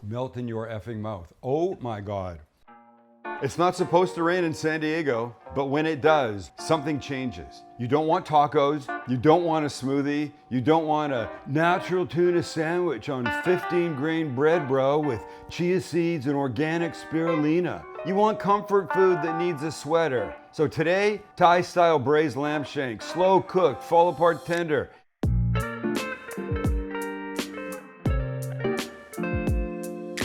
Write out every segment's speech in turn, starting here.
melt in your effing mouth. Oh my God. It's not supposed to rain in San Diego, but when it does, something changes. You don't want tacos, you don't want a smoothie, you don't want a natural tuna sandwich on 15-grain bread, bro, with chia seeds and organic spirulina. You want comfort food that needs a sweater. So today, Thai-style braised lamb shanks, slow cooked, fall apart tender.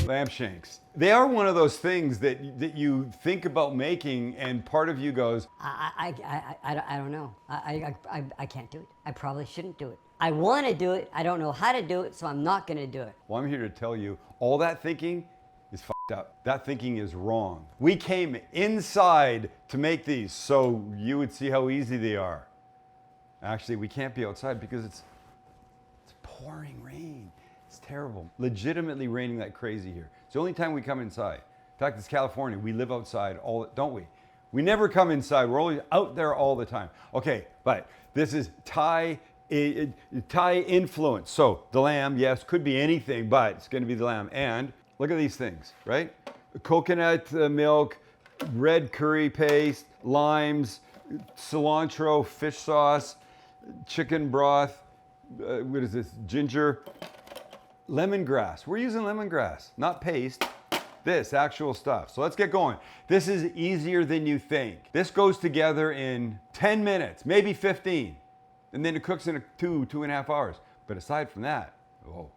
Lamb shanks. They are one of those things that you think about making and part of you goes, I don't know. I can't do it. I probably shouldn't do it. I want to do it. I don't know how to do it, so I'm not going to do it. Well, I'm here to tell you, all that thinking is fucked up. That thinking is wrong. We came inside to make these so you would see how easy they are. Actually, we can't be outside because it's pouring rain. It's terrible. Legitimately raining like crazy here. It's the only time we come inside. In fact, it's California. We live outside don't we? We never come inside. We're always out there all the time. Okay, but this is Thai influence. So the lamb, yes, could be anything, but it's going to be the lamb. And look at these things, right? Coconut milk, red curry paste, limes, cilantro, fish sauce, chicken broth, what is this, ginger, lemongrass. We're using lemongrass, not paste. This actual stuff. So let's get going. This is easier than you think. This goes together in 10 minutes, maybe 15. And then it cooks in 2.5 hours. But aside from that, oh,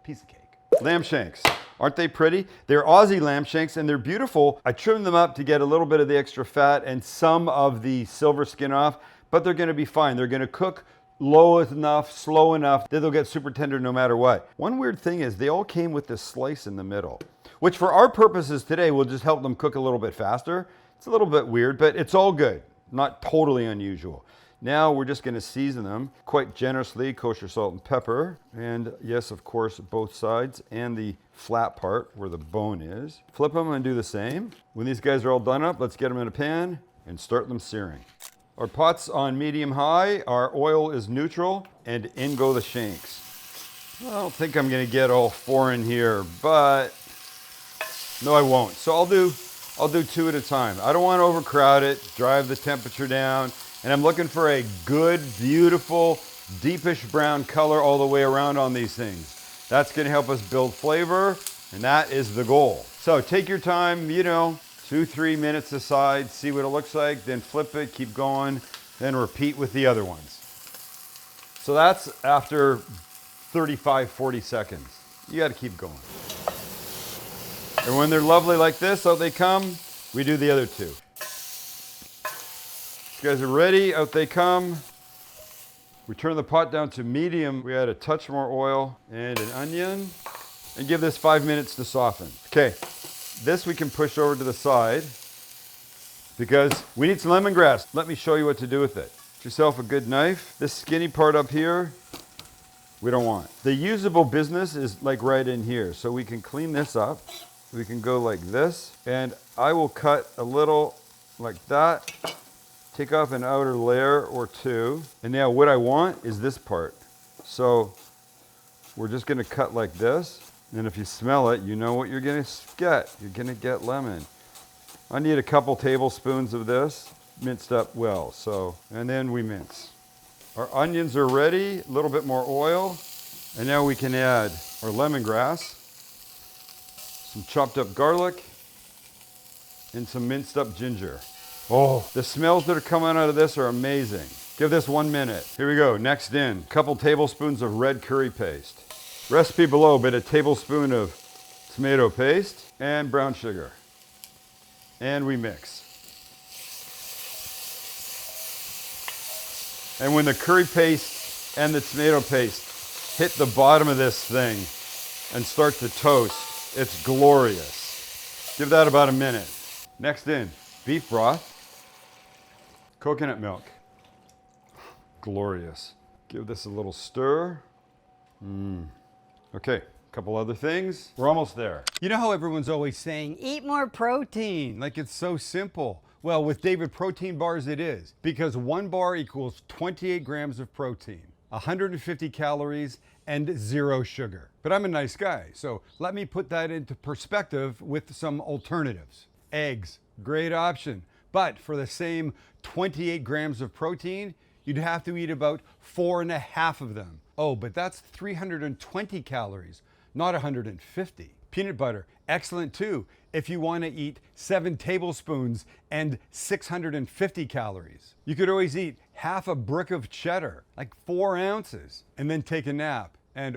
piece of cake. Lamb shanks. Aren't they pretty? They're Aussie lamb shanks and they're beautiful. I trimmed them up to get a little bit of the extra fat and some of the silver skin off, but they're gonna be fine. They're gonna cook low enough, slow enough that they'll get super tender no matter what. One weird thing is they all came with this slice in the middle, which for our purposes today will just help them cook a little bit faster. It's a little bit weird, but it's all good. Not totally unusual. Now we're just gonna season them quite generously, kosher salt and pepper. And yes, of course, both sides and the flat part where the bone is. Flip them and do the same. When these guys are all done up, let's get them in a pan and start them searing. Our pot's on medium high, our oil is neutral, and in go the shanks. I don't think I'm gonna get all 4 in here, but no, I won't. So I'll do 2 at a time. I don't want to overcrowd it, drive the temperature down, and I'm looking for a good, beautiful, deepish brown color all the way around on these things. That's gonna help us build flavor, and that is the goal. So take your time, 2-3 minutes aside, see what it looks like, then flip it, keep going, then repeat with the other ones. So that's after 35-40 seconds. You gotta keep going. And when they're lovely like this, out they come, we do the other 2. You guys are ready, out they come. We turn the pot down to medium. We add a touch more oil and an onion and give this 5 minutes to soften. Okay. This we can push over to the side because we need some lemongrass. Let me show you what to do with it. Get yourself a good knife. This skinny part up here, we don't want. The usable business is like right in here. So we can clean this up. We can go like this. And I will cut a little like that. Take off an outer layer or 2. And now what I want is this part. So we're just gonna cut like this. And if you smell it, you know what you're gonna get. You're gonna get lemon. I need a couple tablespoons of this, minced up well. And then we mince. Our onions are ready, a little bit more oil. And now we can add our lemongrass, some chopped up garlic, and some minced up ginger. Oh, the smells that are coming out of this are amazing. Give this 1 minute. Here we go, next in, a couple tablespoons of red curry paste. Recipe below, but a tablespoon of tomato paste and brown sugar. And we mix. And when the curry paste and the tomato paste hit the bottom of this thing and start to toast, it's glorious. Give that about a minute. Next in, beef broth, coconut milk. Glorious. Give this a little stir. Okay, a couple other things. We're almost there. You know how everyone's always saying, eat more protein, like it's so simple. Well, with David Protein Bars it is, because 1 bar equals 28 grams of protein, 150 calories, and 0 sugar. But I'm a nice guy, so let me put that into perspective with some alternatives. Eggs, great option, but for the same 28 grams of protein, you'd have to eat about 4.5 of them. Oh, but that's 320 calories, not 150. Peanut butter, excellent too, if you want to eat 7 tablespoons and 650 calories. You could always eat half a brick of cheddar, like 4 ounces, and then take a nap, and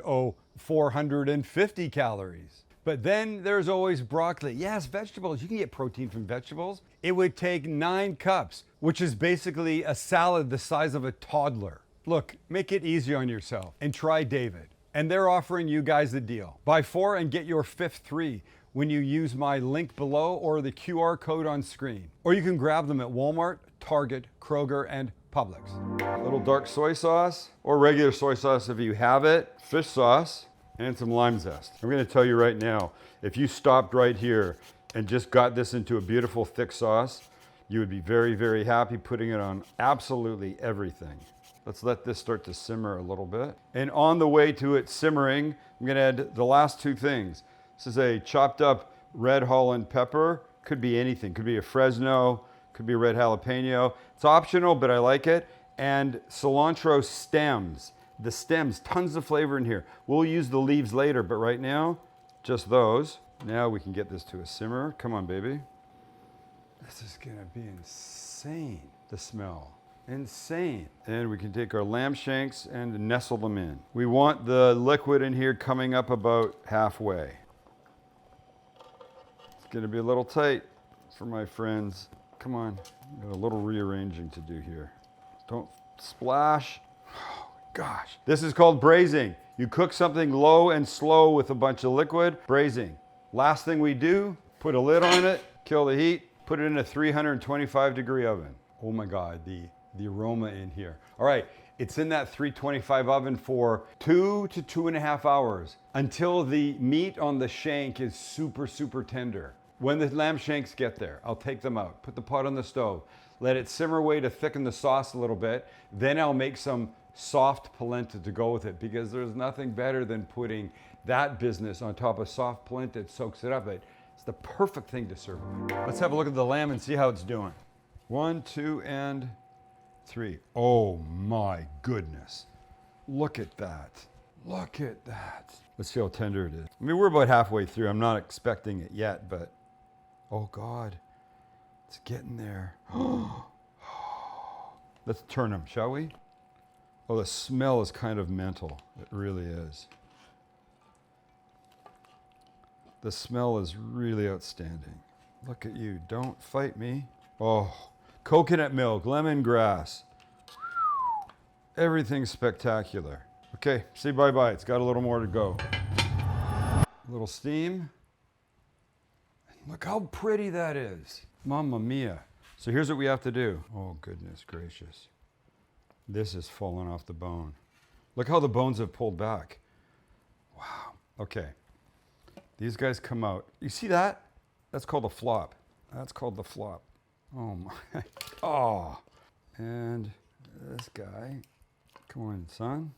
450 calories. But then there's always broccoli. Yes, vegetables, you can get protein from vegetables. It would take 9 cups, which is basically a salad the size of a toddler. Look, make it easy on yourself and try David. And they're offering you guys a deal. Buy 4 and get your 5th 3 when you use my link below or the QR code on screen. Or you can grab them at Walmart, Target, Kroger, and Publix. A little dark soy sauce or regular soy sauce if you have it, fish sauce, and some lime zest. I'm gonna tell you right now, if you stopped right here and just got this into a beautiful thick sauce, you would be very, very happy putting it on absolutely everything. Let's let this start to simmer a little bit. And on the way to it simmering, I'm gonna add the last 2 things. This is a chopped up red Holland pepper. Could be anything, could be a Fresno, could be a red jalapeno. It's optional, but I like it. And cilantro stems. The stems, tons of flavor in here. We'll use the leaves later, but right now, just those. Now we can get this to a simmer. Come on, baby. This is gonna be insane, the smell. Insane. And we can take our lamb shanks and nestle them in. We want the liquid in here coming up about halfway. It's gonna be a little tight for my friends. Come on, got a little rearranging to do here. Don't splash. Oh, gosh. This is called braising. You cook something low and slow with a bunch of liquid, braising. Last thing we do, put a lid on it, kill the heat, put it in a 325-degree oven. Oh my God, the aroma in here. All right, it's in that 325 oven for 2 to 2.5 hours until the meat on the shank is super, super tender. When the lamb shanks get there, I'll take them out, put the pot on the stove, let it simmer away to thicken the sauce a little bit. Then I'll make some soft polenta to go with it, because there's nothing better than putting that business on top of soft polenta. It soaks it up. It's the perfect thing to serve with. Let's have a look at the lamb and see how it's doing. 1, 2, and 3. Oh my goodness. Look at that. Look at that. Let's see how tender it is. I mean, we're about halfway through. I'm not expecting it yet, but oh God, it's getting there. Let's turn them, shall we? Oh, the smell is kind of mental. It really is. The smell is really outstanding. Look at you. Don't fight me. Oh, coconut milk, lemongrass. Everything's spectacular. Okay, say bye-bye. It's got a little more to go. A little steam. Look how pretty that is. Mamma mia. So here's what we have to do. Oh, goodness gracious. This is falling off the bone. Look how the bones have pulled back. Wow. Okay. These guys come out. You see that? That's called a flop. That's called the flop. Oh my. Oh. And this guy. Come on, son.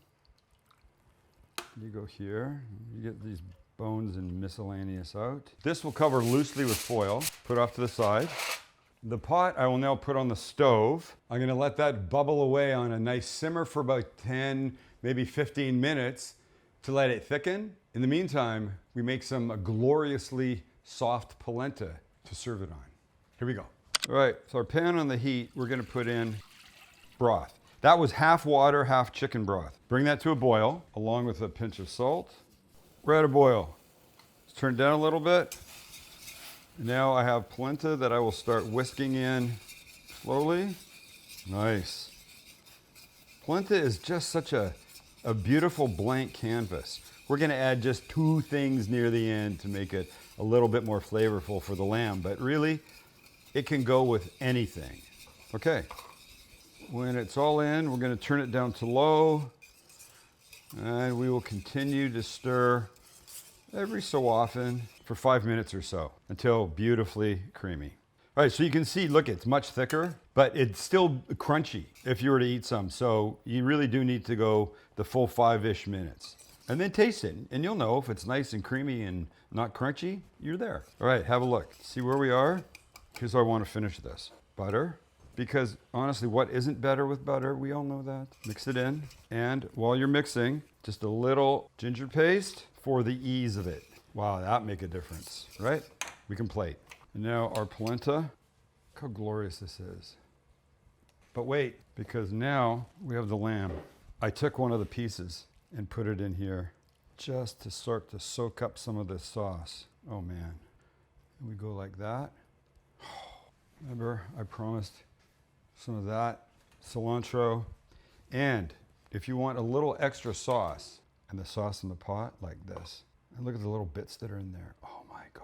You go here. You get these bones and miscellaneous out. This will cover loosely with foil. Put off to the side. The pot I will now put on the stove. I'm gonna let that bubble away on a nice simmer for about 10, maybe 15 minutes to let it thicken. In the meantime, we make some gloriously soft polenta to serve it on. Here we go. All right, so our pan on the heat, we're gonna put in broth. That was half water, half chicken broth. Bring that to a boil, along with a pinch of salt. We're at a boil. Let's turn it down a little bit. Now I have polenta that I will start whisking in slowly. Nice. Polenta is just such a beautiful blank canvas. We're gonna add just 2 things near the end to make it a little bit more flavorful for the lamb, but really, it can go with anything. Okay, when it's all in, we're gonna turn it down to low, and we will continue to stir every so often for 5 minutes or so until beautifully creamy. All right, so you can see, look, it's much thicker, but it's still crunchy if you were to eat some. So you really do need to go the full 5-ish minutes. And then taste it, and you'll know if it's nice and creamy and not crunchy, you're there. All right, have a look. See where we are? Here's how I want to finish this. Butter, because honestly, what isn't better with butter? We all know that. Mix it in, and while you're mixing, just a little ginger paste for the ease of it. Wow, that make a difference, right? We can plate. And now our polenta. Look how glorious this is. But wait, because now we have the lamb. I took one of the pieces and put it in here just to start to soak up some of this sauce. Oh man. And we go like that. Remember, I promised some of that cilantro. And if you want a little extra sauce, and the sauce in the pot like this. And look at the little bits that are in there. Oh my God.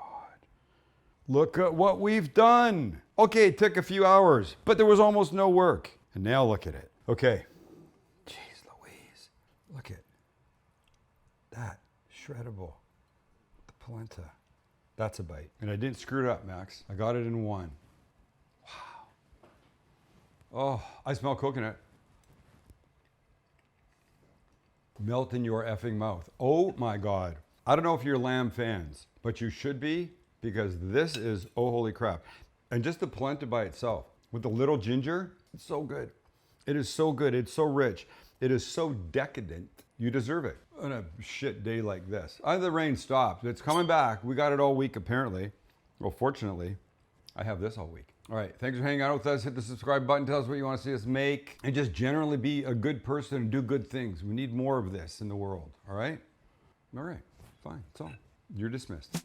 Look at what we've done. Okay, it took a few hours, but there was almost no work. And now look at it. Okay. Jeez Louise. Look at that. Shreddable. The polenta. That's a bite. And I didn't screw it up, Max. I got it in one. Wow. Oh, I smell coconut. Melt in your effing mouth. Oh my God. I don't know if you're lamb fans, but you should be, because this is, oh holy crap. And just the polenta by itself with the little ginger, it's so good. It is so good. It's so rich. It is so decadent. You deserve it on a shit day like this. The rain stopped. It's coming back. We got it all week apparently. Well, fortunately, I have this all week. All right, thanks for hanging out with us. Hit the subscribe button. Tell us what you want to see us make. And just generally be a good person and do good things. We need more of this in the world, all right? All right, fine, that's all. You're dismissed.